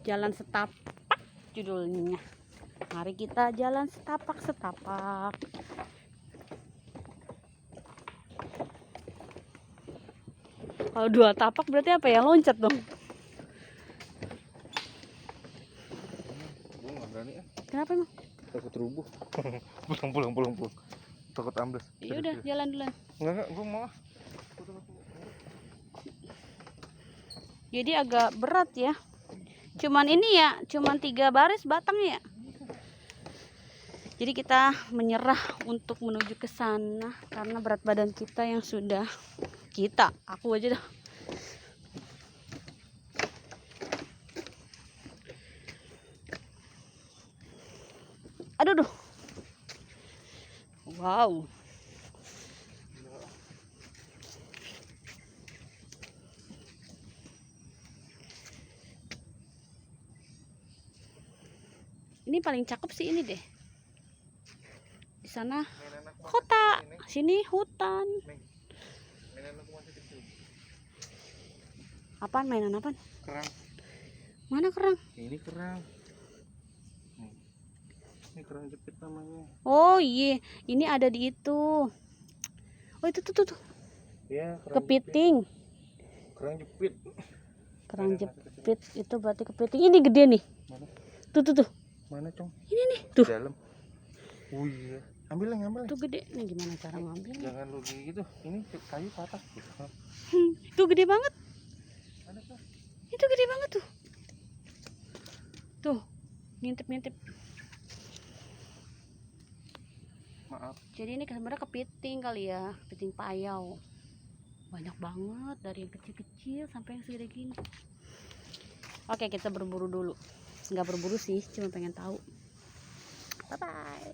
Jalan setapak judulnya. Mari kita jalan setapak-setapak. Kalau 2 tapak berarti apa ya? Loncat dong. Gue nggak berani. Kenapa emang? Takut rubuh. pulang. Takut ambles. Ya udah, jalan duluan. Enggak, gue mau. Jadi agak berat ya. Cuman ini ya, cuman 3 baris batang ya. Jadi kita menyerah untuk menuju ke sana karena berat badan kita yang sudah aku aja dah. Aduh. Wow. Ini paling cakep sih ini deh. Di sana kota, sini hutan. Apaan, mainan apaan? Kerang. Mana kerang? Ini kerang. Ini kerang jepit namanya. Oh iya, ini ada di itu. Oh itu tuh. Iya, Kepiting. Kerang jepit. Kerang jepit itu berarti kepiting. Ini gede nih. Mana? Tuh. Mana, Cong? Ini nih, tuh. Dalam. Oh iya. Ambil. Tuh gede. Nih gimana cara ngambilnya? Jangan lu gitu. Ini kayu patah. Tuh gede banget. Ada tuh. Itu gede banget tuh. Tuh, ngintip. Maaf. Jadi ini sebenarnya kepiting kali ya, kepiting payau. Banyak banget dari yang kecil-kecil sampai yang segede gini. Oke, kita berburu dulu. Nggak berburu sih, cuma pengen tahu. Bye bye.